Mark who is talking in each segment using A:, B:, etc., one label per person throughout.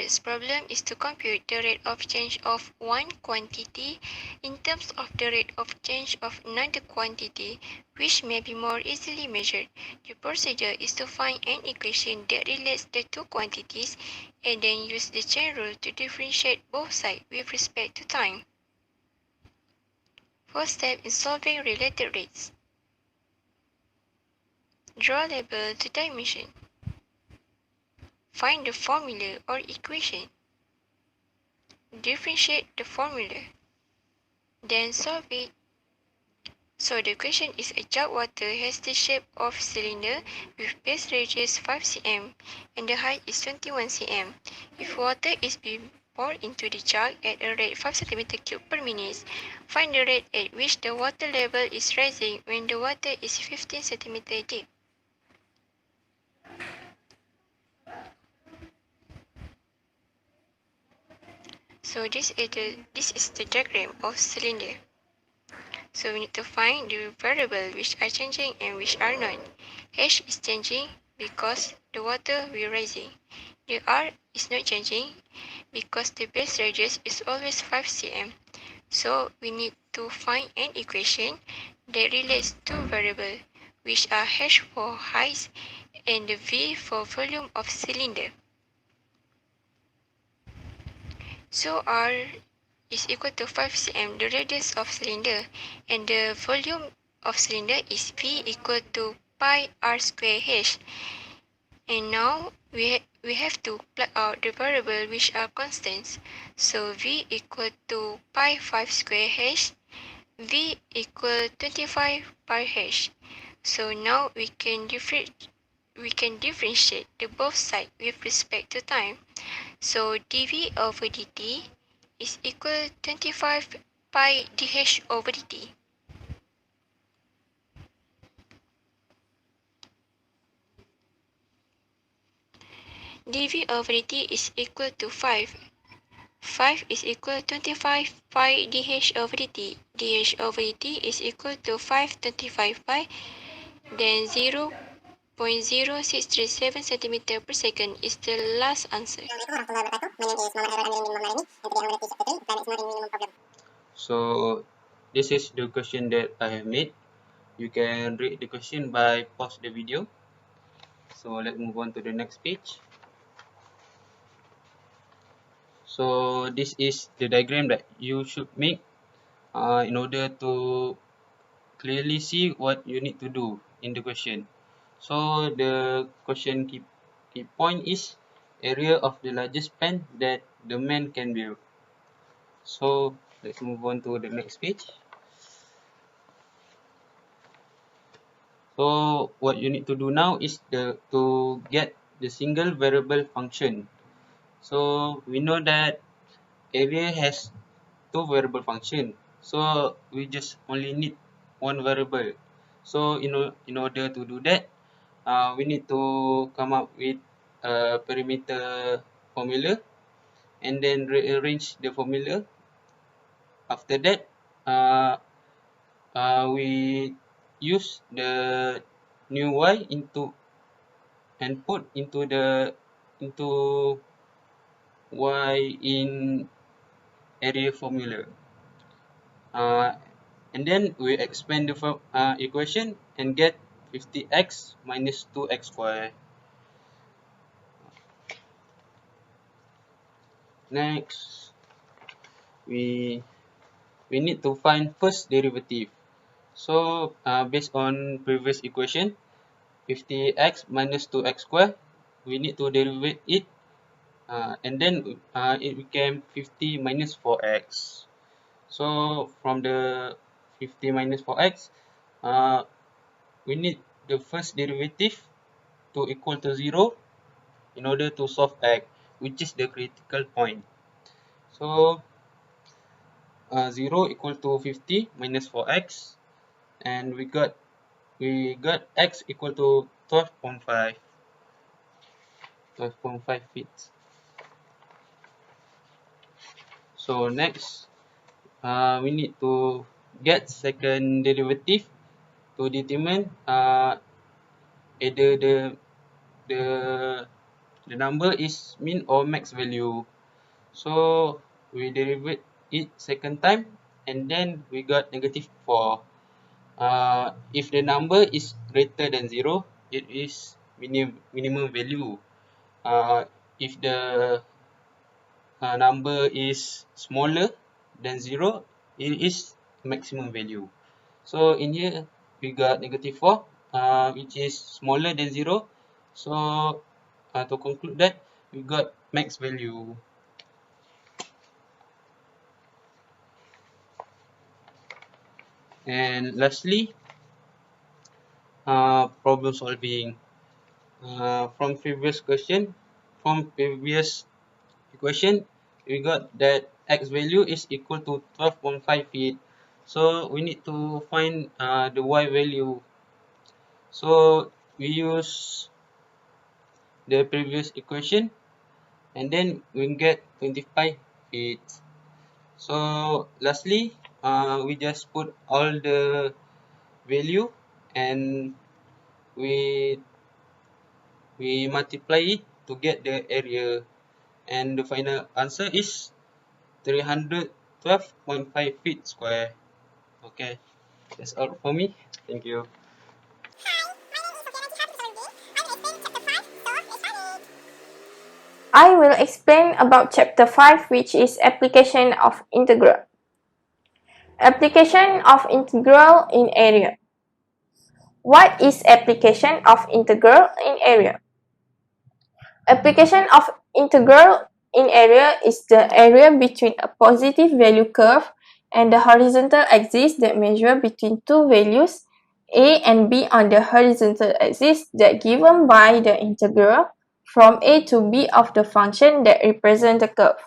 A: first problem is to compute the rate of change of one quantity in terms of the rate of change of another quantity, which may be more easily measured. The procedure is to find an equation that relates the two quantities and then use the chain rule to differentiate both sides with respect to time. First step in solving related rates. Draw label to dimension. Find the formula or equation. Differentiate the formula. Then solve it. So the equation is a jug water has the shape of cylinder with base radius 5 cm and the height is 21 cm. If water is being poured into the jug at a rate 5 cm³ per minute, find the rate at which the water level is rising when the water is 15 cm deep. So this is the diagram of cylinder. So we need to find the variable which are changing and which are not. H is changing because the water will rising. The R is not changing because the base radius is always 5 cm. So we need to find an equation that relates two variables which are H for height and the V for volume of cylinder. So R is equal to 5 cm, the radius of cylinder, and the volume of cylinder is V equal to pi R square H. And now we have to plug out the variable which are constants. So V equal to pi 5 square H, V equal 25 pi H. So now we can differentiate the both sides with respect to time. So dV over dt is equal to 25 pi dH over dt. dV over dt is equal to 5. 5 is equal to 25 pi dH over dt. dH over dt is equal to 525 pi. Then 0.0637 cm per second is the last answer.
B: So this is the question that I have made. You can read the question by pause the video. So let's move on to the next page. So this is the diagram that you should make in order to clearly see what you need to do in the question. So the question key point is area of the largest pan that the man can build. So let's move on to the next page. So what you need to do now is to get the single variable function. So we know that area has two variable function. So we just only need one variable. So in order to do that, we need to come up with a perimeter formula and then rearrange the formula. After that, we use the new y and put into y in area formula. And then we expand the equation and get 50x minus 2x squared. Next, we need to find first derivative. So based on previous equation, 50x minus 2x squared, we need to derivate it, and then it became 50 minus 4x. So from the 50 minus 4x, we need the first derivative to equal to 0 in order to solve x, which is the critical point. So 0 equal to 50 minus 4x, and we got x equal to 12.5 feet. So next, we need to get second derivative to determine either the the number is min or max value. So we derivate it second time and then we got -4. If the number is greater than 0, it is minimum value. If the number is smaller than 0, it is maximum value. So in here we got -4, which is smaller than 0. So to conclude that, we got max value. And lastly, problem solving. From previous equation, we got that x value is equal to 12.5 feet. So we need to find the y value. So we use the previous equation and then we get 25 feet. So lastly, we just put all the value and we multiply it to get the area, and the final answer is 312.5 feet square. Okay, that's all for me. Thank you.
C: I will explain about chapter 5, which is application of integral. Application of integral in area. What is application of integral in area? Application of integral in area is the area between a positive value curve and the horizontal axis that measure between two values a and b on the horizontal axis that given by the integral from a to b of the function that represent the curve.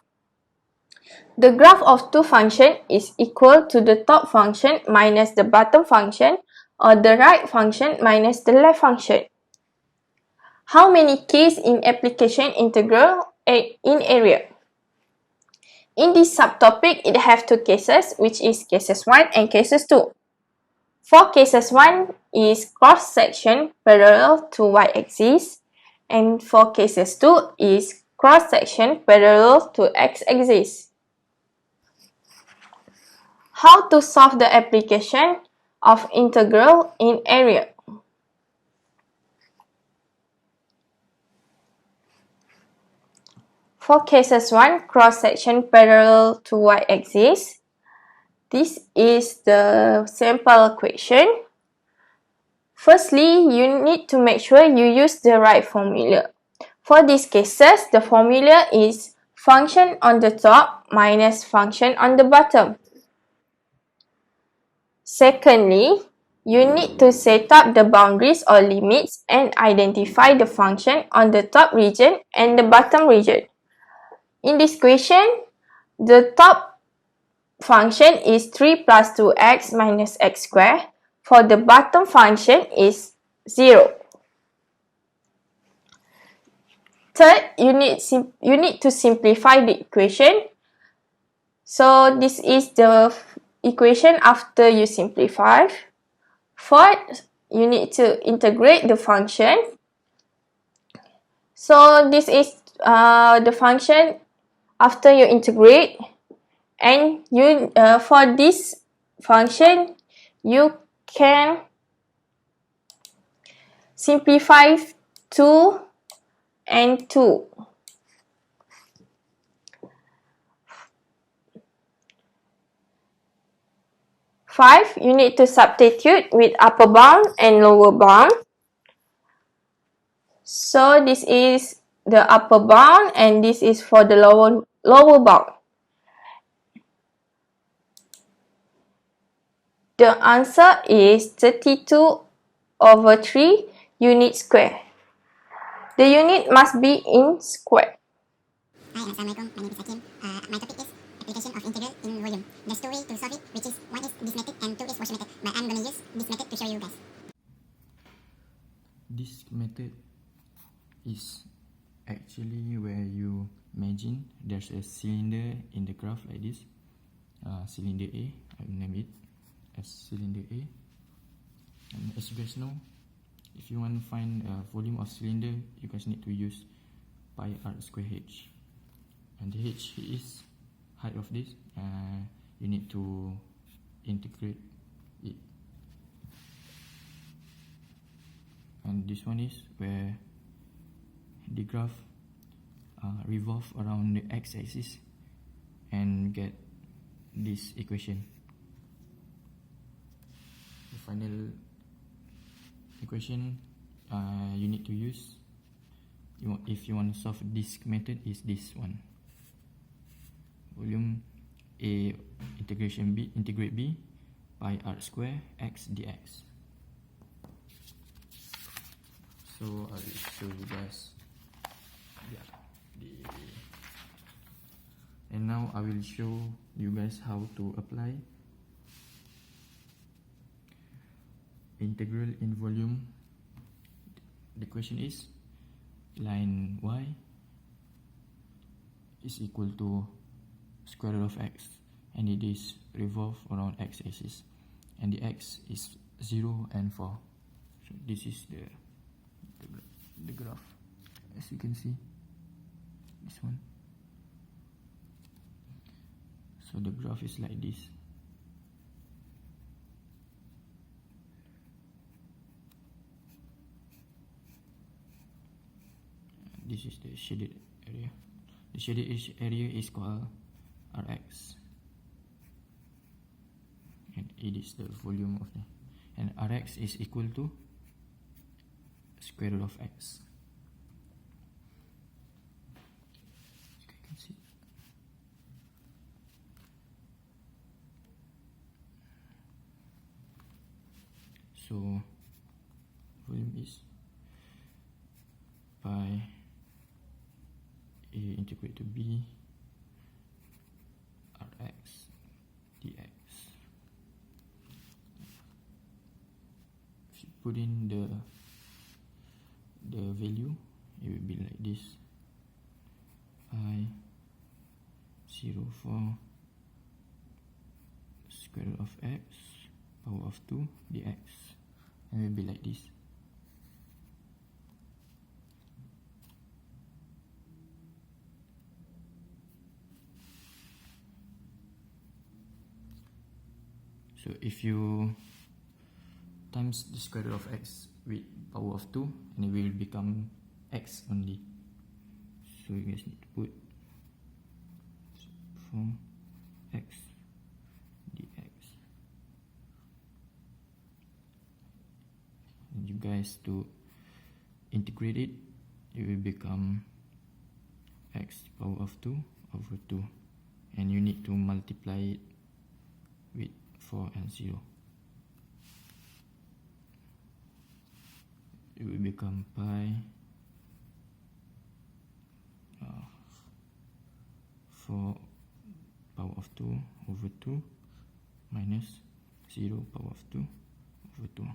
C: The graph of two functions is equal to the top function minus the bottom function, or the right function minus the left function. How many cases in application integral in area? In this subtopic, it have two cases, which is cases 1 and cases 2. For cases 1 is cross-section parallel to y-axis, and for cases 2 is cross-section parallel to x-axis. How to solve the application of integral in area? For cases 1, cross-section parallel to y-axis, this is the sample equation. Firstly, you need to make sure you use the right formula. For these cases, the formula is function on the top minus function on the bottom. Secondly, you need to set up the boundaries or limits and identify the function on the top region and the bottom region. In this equation, the top function is 3 plus 2x minus x squared. For the bottom function is 0. Third, you need to simplify the equation. So this is the equation after you simplify. Fourth, you need to integrate the function. So this is the function after you integrate, and you for this function you can simplify 2 and 2. Five, you need to substitute with upper bound and lower bound. So this is the upper bound and this is for the lower bound. The answer is 32/3 unit square. The unit must be in square.
D: Hi, Assalamualaikum. My name is Hakim. My topic is application of integral in volume. There's two ways to solve it, which is one is this method and two is Washer method. But I'm gonna use this method to show you guys.
E: This method is actually where you imagine there's a cylinder in the graph like this. Cylinder A, I will name it as cylinder A. And as you guys know, if you want to find volume of cylinder, you guys need to use pi r square h, and the h is height of this. You need to integrate it, and this one is where the graph revolve around the x-axis and get this equation. The final equation you need to use if you want to solve this method is this one. Volume A integration B, integrate B, pi r square x dx. So I will show you guys. And now I will show you guys how to apply integral in volume. The question is line y is equal to square root of x, and it is revolve around x-axis, and the x is 0 and 4. So this is the graph, as you can see, this one. So the graph is like this. This is the shaded area. The shaded area is called Rx, and it is the volume of the, and Rx is equal to square root of x. You can see. So volume is pi A integrate to B Rx dx. If you put in the value, it will be like this: pi 0,4 square root of x power of 2 dx, and it will be like this. So if you times the square root of x with power of 2, and it will become x only. So you guys need to put 4x dx. And you guys to integrate it, it will become x power of 2 over 2, and you need to multiply it with 4 and 0. It will become pi 4 power of 2 over 2 minus 0 power of 2 over 2,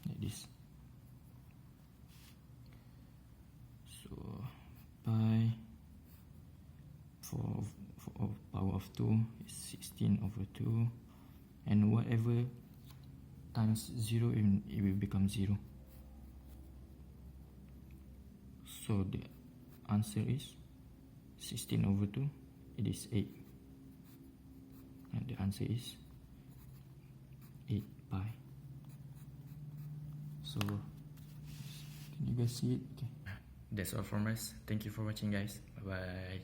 E: like this. So pi 4 power of 2 is 16 over 2, and whatever times 0, it will become 0. So the answer is 16 over 2, it is 8, and the answer is 8 pi. So can you guys see it? Okay, that's all from us. Thank you for watching, guys. Bye bye.